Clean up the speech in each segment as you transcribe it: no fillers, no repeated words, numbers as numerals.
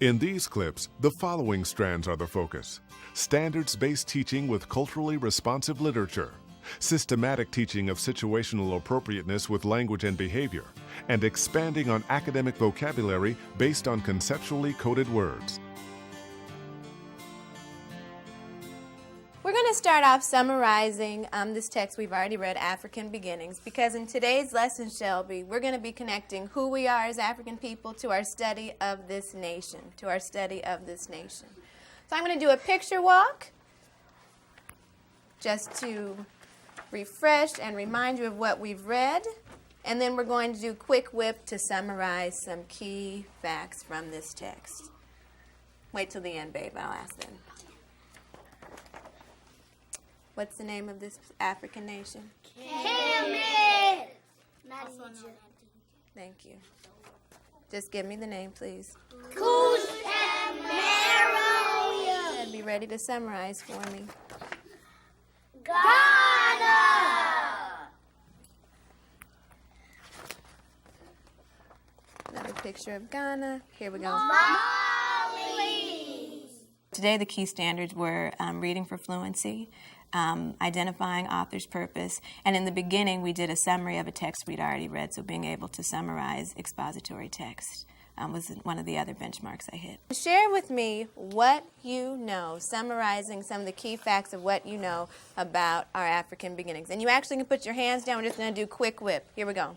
In these clips, the following strands are the focus: standards-based teaching with culturally responsive literature, systematic teaching of situational appropriateness with language and behavior, and expanding on academic vocabulary based on conceptually coded words. We're going to start off summarizing this text we've already read, African Beginnings, because in today's lesson, Shelby, we're going to be connecting who we are as African people to our study of this nation, So I'm going to do a picture walk just to refresh and remind you of what we've read, and then we're going to do quick whip to summarize some key facts from this text. Wait till the end, babe, I'll ask them. What's the name of this African nation? Kemet. Thank you. Just give me the name, please. Conceptually. And be ready to summarize for me. Ghana. Another picture of Ghana. Here we go. Mali. Today the key standards were reading for fluency, identifying author's purpose, and in the beginning we did a summary of a text we'd already read, so being able to summarize expository text was one of the other benchmarks I hit. Share with me what you know, summarizing some of the key facts of what you know about our African beginnings. And you actually can put your hands down. We're just going to do quick whip. Here we go.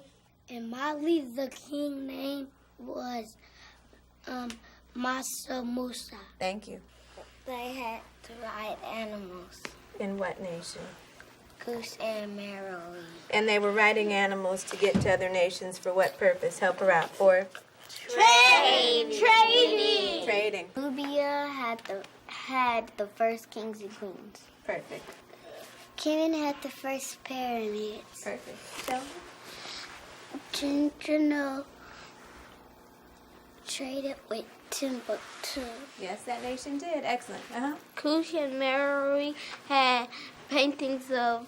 In Mali, the king name was Masa Musa. Thank you. They had to ride animals, In what nation? goose and Merrily. And they were riding animals to get to other nations for what purpose? Help her out. For trading. Nubia had the first kings and queens. Perfect. Kemet had the first pyramids. Perfect. So, Gingino traded with Timbuktu. yes, that nation did. Excellent. Kush and Merrily had paintings of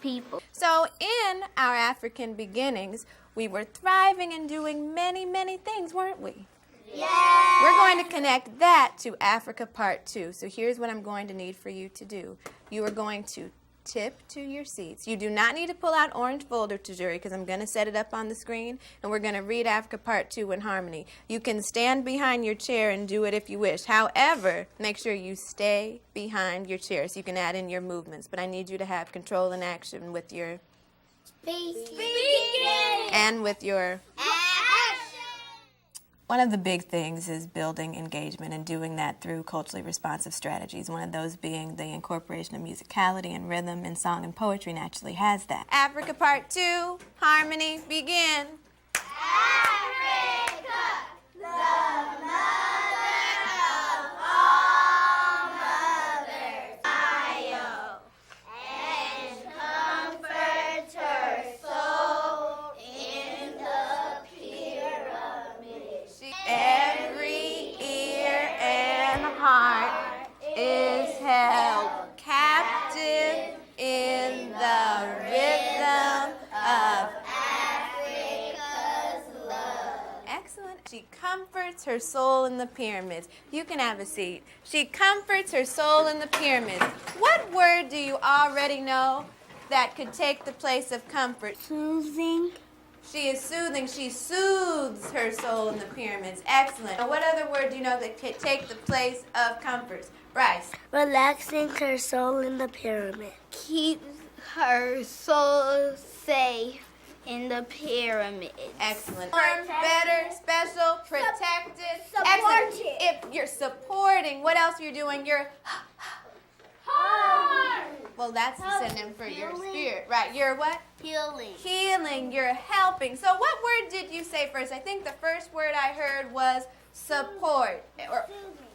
people. So in our African beginnings, we were thriving and doing many, many things, weren't we? Yeah. We're going to connect that to Africa Part 2. So here's what I'm going to need for you to do. You are going to tip to your seats. You do not need to pull out orange folder to jury because I'm going to set it up on the screen, and we're going to read Africa Part 2 in harmony. You can stand behind your chair and do it if you wish. However, make sure you stay behind your chair so you can add in your movements. But I need you to have control and action with your Speaking. and with your Action. One of the big things is building engagement and doing that through culturally responsive strategies, one of those being the incorporation of musicality and rhythm, and song and poetry naturally has that. Africa Part 2, harmony, begin. Africa, the mother of all mothers, Io, and comforts her soul in the pyramid. Every ear and heart is held captive in the rhythm of Africa's love. Excellent. She comforts her soul in the pyramids. You can have a seat. She comforts her soul in the pyramids. What word do you already know that could take the place of comfort? Soothing. She is soothing. She soothes her soul in the pyramids. Excellent. Now, what other word do you know that could take the place of comfort? Bryce. Relaxing her soul in the pyramid. Keeps her soul safe in the pyramid. Excellent. Better, special, protected. Supported. Excellent. If you're supporting, what else are you doing? You're Heart. well, that's the synonym for your spirit, right? You're what? Healing. Healing. You're helping. So what word did you say first? I think the first word I heard was support or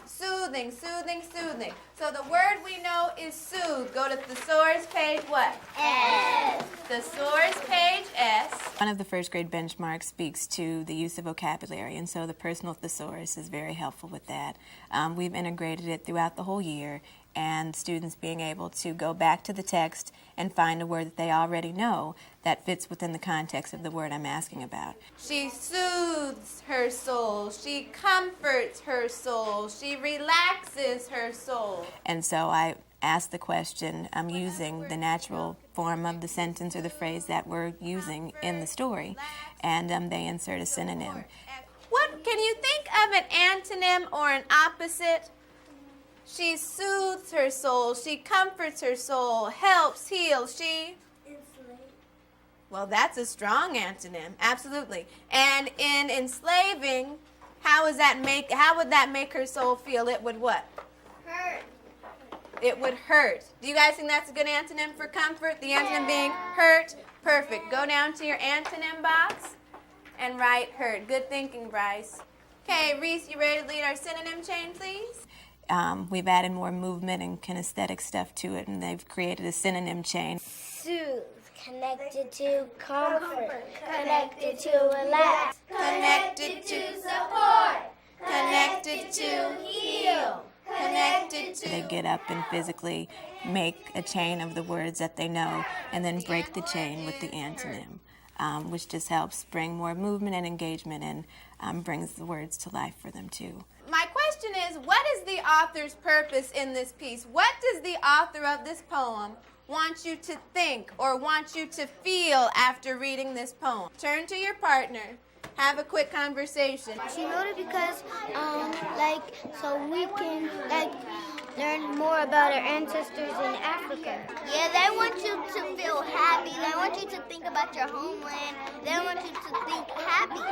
soothing. So the word we know is soothe. Go to thesaurus page what? S. Thesaurus page S. One of the first grade benchmarks speaks to the use of vocabulary, and so the personal thesaurus is very helpful with that. We've integrated it throughout the whole year, and students being able to go back to the text and find a word that they already know that fits within the context of the word I'm asking about. She soothes her soul. She comforts her soul. She relaxes her soul. And so I ask the question using the natural form of the sentence or the phrase that we're using in the story, and they insert a synonym. What can you think of an antonym or an opposite? She soothes her soul. She comforts her soul. Helps, heals. She? Well, that's a strong antonym, absolutely. And in enslaving, how would that make her soul feel? It would what? Hurt. It would hurt. Do you guys think that's a good antonym for comfort? The antonym being hurt? Perfect. Go down to your antonym box and write hurt. Good thinking, Bryce. Okay, Reese, you ready to lead our synonym chain, please? We've added more movement and kinesthetic stuff to it, and they've created a synonym chain. Soothe, connected to comfort, connected to relax, Connected to support, connected to heal, connected to... They get up and physically make a chain of the words that they know and then break the chain with the antonym, which just helps bring more movement and engagement and brings the words to life for them too. My question is, what is the author's purpose in this piece? What does the author of this poem want you to think or want you to feel after reading this poem? Turn to your partner. Have a quick conversation. She wrote it because, so we can, learn more about our ancestors in Africa. Yeah, they want you to feel happy. They want you to think about your homeland. They want you to think happy,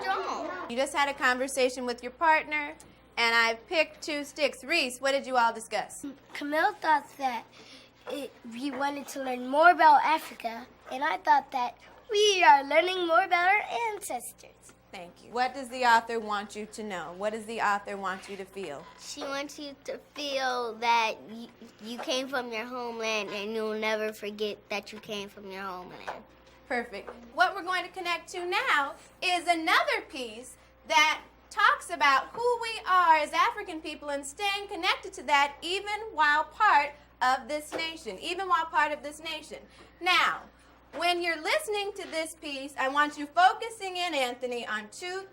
strong. You just had a conversation with your partner, and I picked two sticks. Reese, what did you all discuss? Camille thought that we wanted to learn more about Africa, and I thought that we are learning more about our ancestors. Thank you. What does the author want you to know? What does the author want you to feel? She wants you to feel that you came from your homeland and you'll never forget that you came from your homeland. Perfect. What we're going to connect to now is another piece that talks about who we are as African people and staying connected to that even while part of this nation, Now, when you're listening to this piece, I want you focusing in, Anthony, on two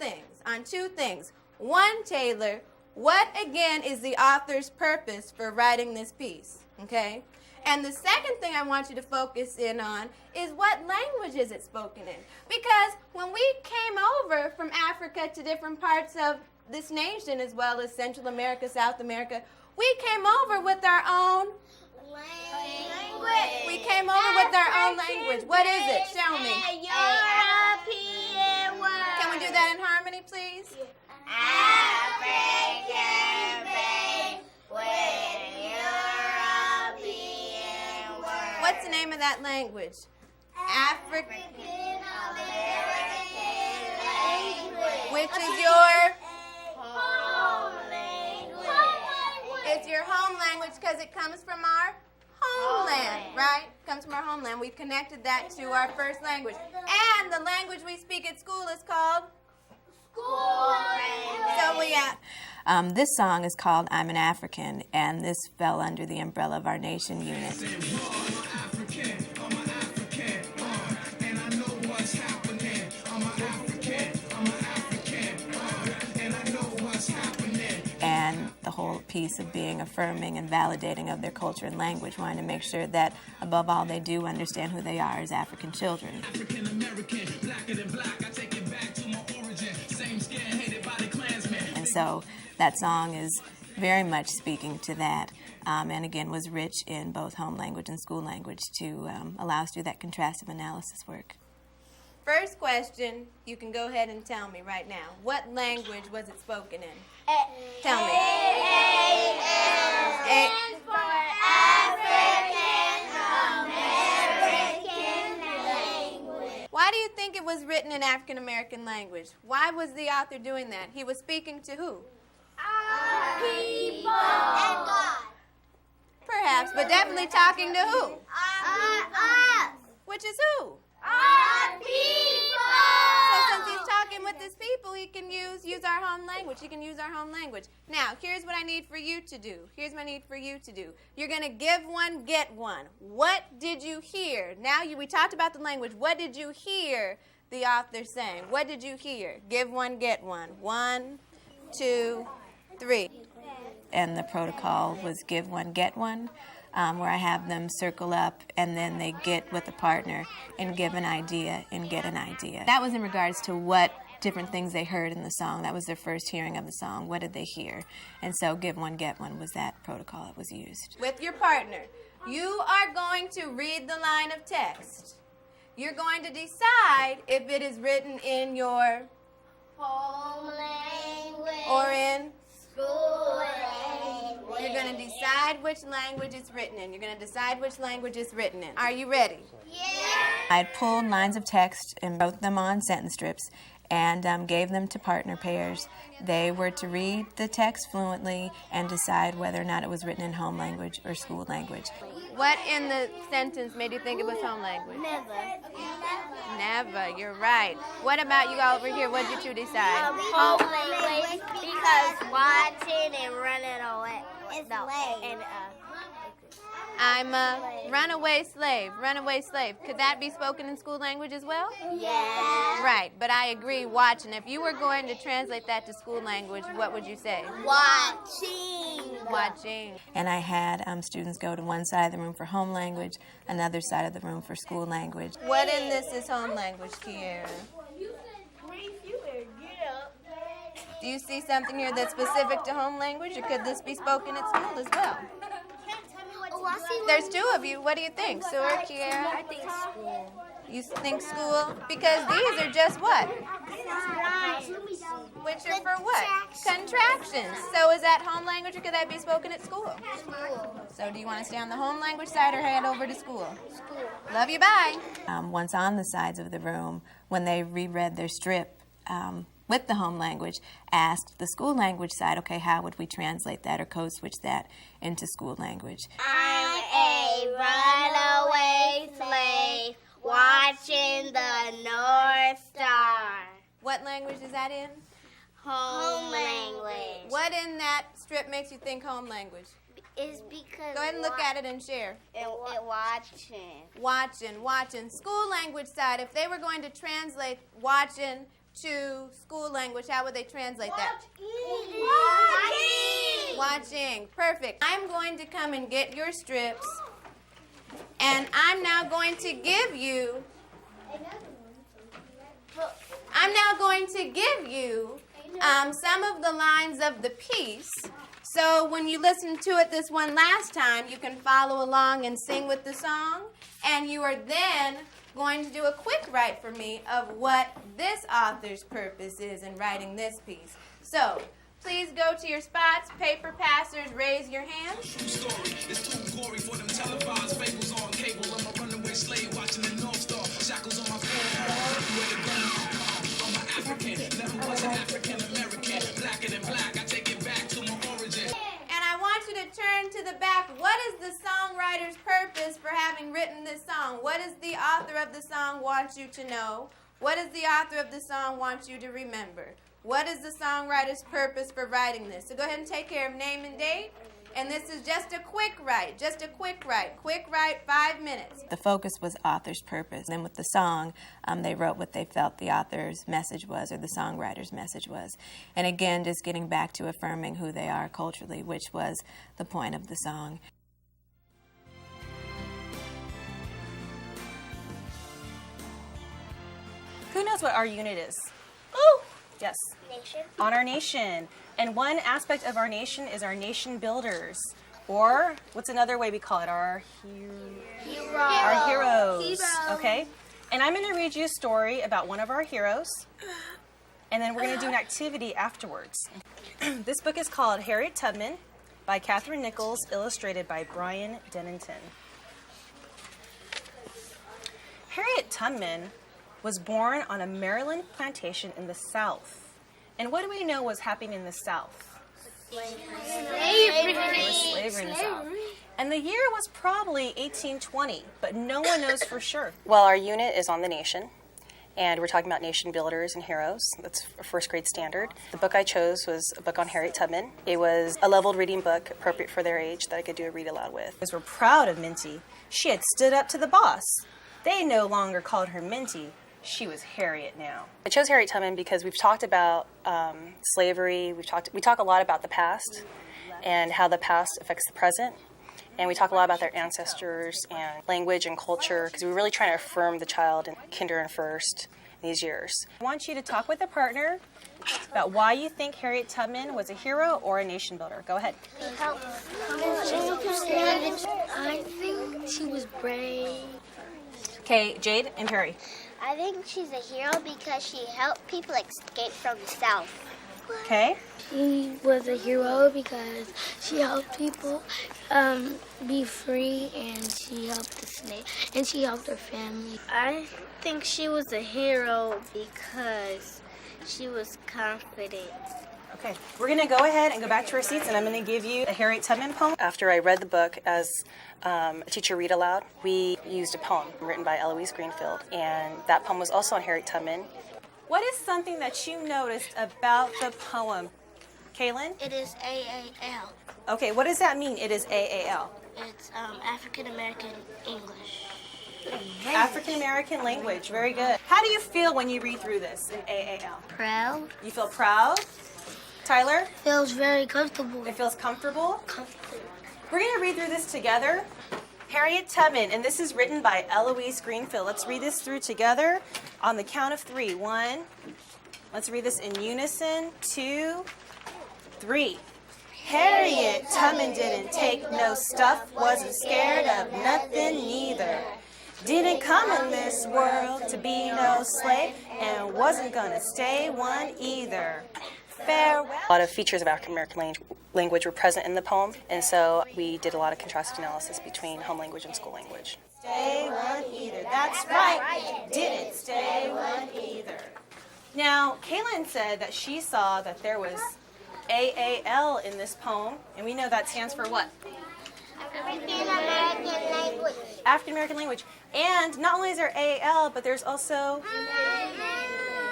things. One, Taylor, what again is the author's purpose for writing this piece, okay? And the second thing I want you to focus in on is what language is it spoken in? Because when we came over from Africa to different parts of this nation, as well as Central America, South America, we came over with our own language. We came over with our own language. What is it? Show me. European word. Can we do that in harmony, please? African based with European words. What's the name of that language? African American language. Which is your? Home language. It's your home language because it comes from our homeland, right? Comes from our homeland. We've connected that to our first language. And the language we speak at school is called? School language. So we This song is called I'm an African, and this fell under the umbrella of our nation unit. And the whole piece of being affirming and validating of their culture and language, wanting to make sure that, above all, they do understand who they are as African children. African American, blacker than black, I take it back to my origin. Same skin, hated by the Klansmen. And so that song is very much speaking to that, and again was rich in both home language and school language to allow us to do that contrastive analysis work. First question, you can go ahead and tell me right now. What language was it spoken in? Tell me. stands for African American language. Why do you think it was written in African American language? Why was the author doing that? He was speaking to who? Our people and God. Perhaps, but definitely talking to who? Us. Which is who? Our people. So since he's talking talking with his people, he can use our home language. He can use our home language. Now, here's what I need for you to do. Here's what I need for you to do. You're going to give one, get one. What did you hear? Now, we talked about the language. What did you hear the author saying? What did you hear? Give one, get one. 1, 2, 3. And the protocol was give one, get one, where I have them circle up and then they get with a partner and give an idea and get an idea. That was in regards to what different things they heard in the song. That was their first hearing of the song. What did they hear? And so give one, get one was that protocol that was used. With your partner, you are going to read the line of text. You're going to decide if it is written in your Home language. or in. School language. You're going to decide which language it's written in. You're going to decide which language it's written in. Are you ready? Yeah. I pulled lines of text and wrote them on sentence strips and gave them to partner pairs. They were to read the text fluently and decide whether or not it was written in home language or school language. What in the sentence made you think it was home language? Never, you're right. What about you all over here? What did you two decide? Home language because watching and running away. I'm a runaway slave. Runaway slave. Could that be spoken in school language as well? Yeah. Right, but I agree, watching. If you were going to translate that to school language, what would you say? Watching. Watching. And I had students go to one side of the room for home language, another side of the room for school language. What in this is home language, Kiera? Do you see something here that's specific to home language, or could this be spoken at school as well? There's two of you. What do you think, Sue or Kiera? I think school. You think school? Because these are just what? Which are for what? Contractions. So is that home language, or could that be spoken at school? School. So do you want to stay on the home language side or head over to school? School. Love you, bye. Once on the sides of the room, when they reread their strip with the home language, asked the school language side, okay, how would we translate that or code switch that into school language? I'm a runaway slave watching the North Star. What language is that in? Home language. What in that strip makes you think home language? Is because Go ahead and look at it and share. watching. Watching. School language side, if they were going to translate watching to school language, how would they translate that? Watching. Perfect. I'm going to come and get your strips, and I'm now going to give you some of the lines of the piece. So when you listen to it this one last time, you can follow along and sing with the song, and you are then going to do a quick write for me of what this author's purpose is in writing this piece. So, please go to your spots. Paper passers, raise your hands. Story. It's too gory for them televised fables on cable. I'm a runaway slave watching the North Star. Shackles on my phone. Where the gun I'm an African. Never was an African American. Blacker than black. I take it back to my origin. And I want you to turn to the back. What is the songwriter's purpose for having written this song? What does the author of the song want you to know? What does the author of the song want you to remember? What is the songwriter's purpose for writing this? So go ahead and take care of name and date. And this is just a quick write. Quick write, 5 minutes. The focus was author's purpose. And with the song, they wrote what they felt the author's message was or the songwriter's message was. And again, just getting back to affirming who they are culturally, which was the point of the song. Who knows what our unit is? Oh, yes. Nation. On our nation. And one aspect of our nation is our nation builders. Or what's another way we call it? Our heroes. Okay? And I'm going to read you a story about one of our heroes. And then we're going to do an activity afterwards. This book is called Harriet Tubman by Catherine Nichols, illustrated by Brian Dennington. Harriet Tubman was born on a Maryland plantation in the South. And what do we know was happening in the South? Slavery. There was slavery in the South. And the year was probably 1820, but no one knows for sure. Well, our unit is on the nation. and we're talking about nation builders and heroes. That's a first grade standard. The book I chose was a book on Harriet Tubman. It was a leveled reading book appropriate for their age that I could do a read aloud with. We're proud of Minty. She had stood up to the boss. They no longer called her Minty. She was Harriet now. I chose Harriet Tubman because we've talked about slavery. We talk a lot about the past and how the past affects the present. And we talk a lot about their ancestors and language and culture because we're really trying to affirm the child in kinder and first in these years. I want you to talk with a partner about why you think Harriet Tubman was a hero or a nation builder. Go ahead. I think she was brave. Okay, Jade and Perry. I think she's a hero because she helped people escape from the South. Okay. She was a hero because she helped people be free, and she helped the slave, and she helped her family. I think she was a hero because she was confident. Okay, we're going to go ahead and go back to our seats, and I'm going to give you a Harriet Tubman poem. After I read the book as a teacher read aloud, we used a poem written by Eloise Greenfield, and that poem was also on Harriet Tubman. What is something that you noticed about the poem? Kaylin? It is AAL. Okay, what does that mean, it is AAL? It's African American English. African American language, very good. How do you feel when you read through this in AAL? Proud. You feel proud? Tyler? Feels very comfortable. It feels comfortable? Comfortable. We're going to read through this together. Harriet Tubman, and this is written by Eloise Greenfield. Let's read this through together on the count of 3. 1. Let's read this in unison. 2, 3. Harriet Tubman didn't take no stuff, wasn't scared of nothing neither. Didn't come in this world to be no slave, and wasn't gonna stay one either. Farewell. A lot of features of African American language were present in the poem, and so we did a lot of contrastive analysis between home language and school language. Stay one either. That's right. Didn't stay one either. Now, Kaylin said that she saw that there was AAL in this poem, and we know that stands for what? African American language. African American language. And not only is there AAL, but there's also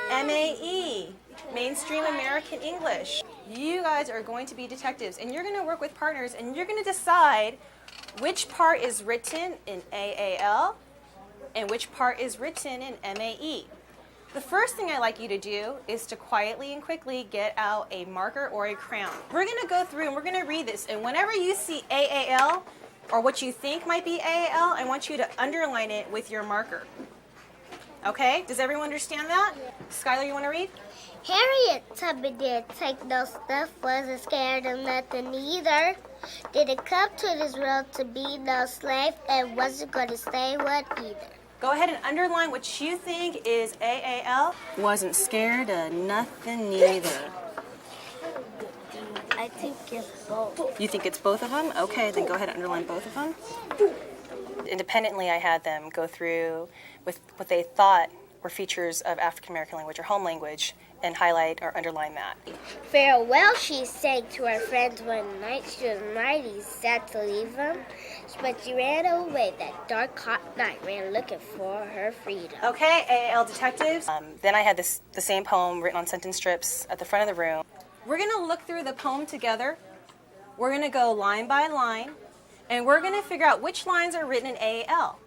MAE, Mainstream American English. You guys are going to be detectives, and you're going to work with partners, and you're going to decide which part is written in AAL and which part is written in MAE. The first thing I'd like you to do is to quietly and quickly get out a marker or a crayon. We're going to go through and we're going to read this, and whenever you see AAL or what you think might be AAL, I want you to underline it with your marker. Okay? Does everyone understand that? Skylar, you want to read? Harriet Tubman didn't take no stuff, wasn't scared of nothing either. Didn't come to this world to be no slave, and wasn't going to stay one either. Go ahead and underline what you think is AAL. Wasn't scared of nothing neither. I think it's both. You think it's both of them? Okay, then go ahead and underline both of them. Independently, I had them go through with what they thought were features of African American language or home language and highlight or underline that. Farewell, she sang to her friends one night. She was mighty sad to leave them, but she ran away that dark, hot night, ran looking for her freedom. Okay, AAL detectives. Then I had the same poem written on sentence strips at the front of the room. We're going to look through the poem together. We're going to go line by line, and we're going to figure out which lines are written in AAL.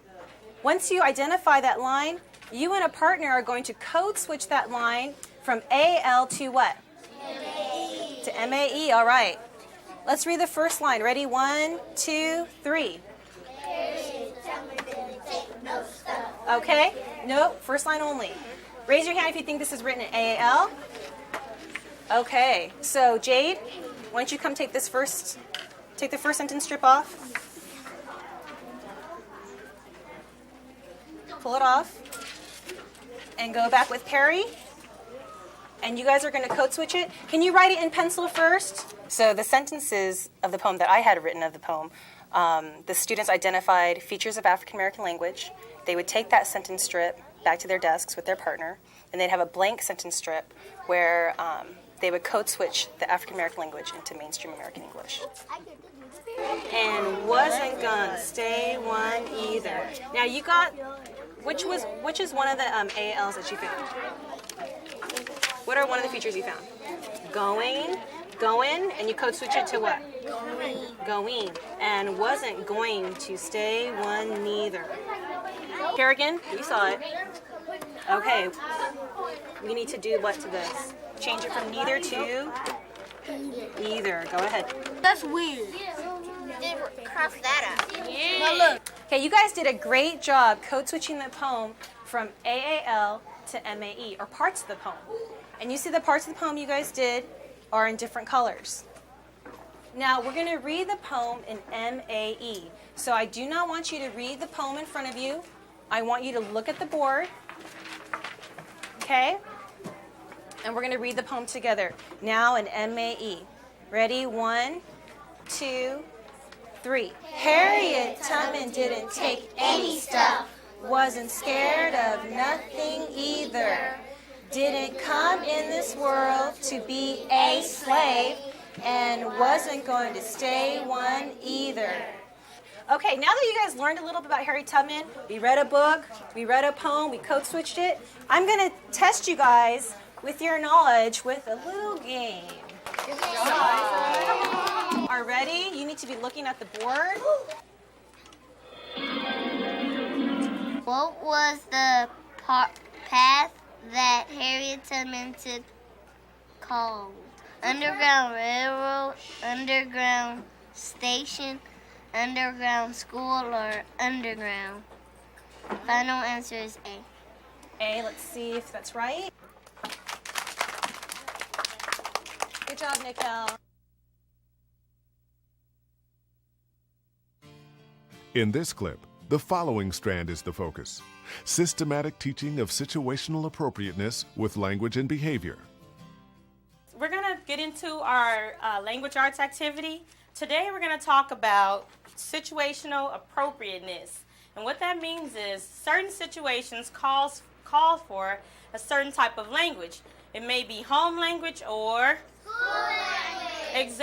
Once you identify that line, you and a partner are going to code switch that line from AL to what? MAE. To MAE, all right. Let's read the first line. Ready? 1, 2, 3. Okay? Nope, first line only. Raise your hand if you think this is written in AAL. Okay, so Jade, why don't you come take the first sentence strip off. Pull it off. And go back with Perry. And you guys are going to code switch it. Can you write it in pencil first? So the sentences of the poem that I had written of the poem, the students identified features of African American language. They would take that sentence strip back to their desks with their partner, and they'd have a blank sentence strip where they would code switch the African American language into mainstream American English. And wasn't gonna stay one either. Now you got Which is one of the ALs that you found? What are one of the features you found? Going, and you code switch it to what? Going. And wasn't going to stay one neither. Kerrigan, you saw it. Okay. We need to do what to this? Change it from neither to either. Go ahead. That's weird. Didn't cross that out. Yeah. Now look. Okay, you guys did a great job code switching the poem from AAL to MAE, or parts of the poem. And you see the parts of the poem you guys did are in different colors. Now we're going to read the poem in MAE. So I do not want you to read the poem in front of you. I want you to look at the board. Okay? And we're going to read the poem together. Now in MAE. Ready? 1, 2, 3. Harriet Tubman didn't take any stuff. Wasn't scared of nothing either. Didn't come in this world to be a slave, and wasn't going to stay one either. Okay, now that you guys learned a little bit about Harriet Tubman, we read a book, we read a poem, we code switched it, I'm going to test you guys with your knowledge with a little game. Are ready? You need to be looking at the board. What was the path that Harriet Tubman took called? Underground Railroad, Underground Station, Underground School, or Underground? Final answer is A. A, let's see if that's right. Good job, Nickel. In this clip, the following strand is the focus: systematic teaching of situational appropriateness with language and behavior. We're going to get into our language arts activity. Today we're going to talk about situational appropriateness. And what that means is certain situations call for a certain type of language. It may be home language or school language. Exactly.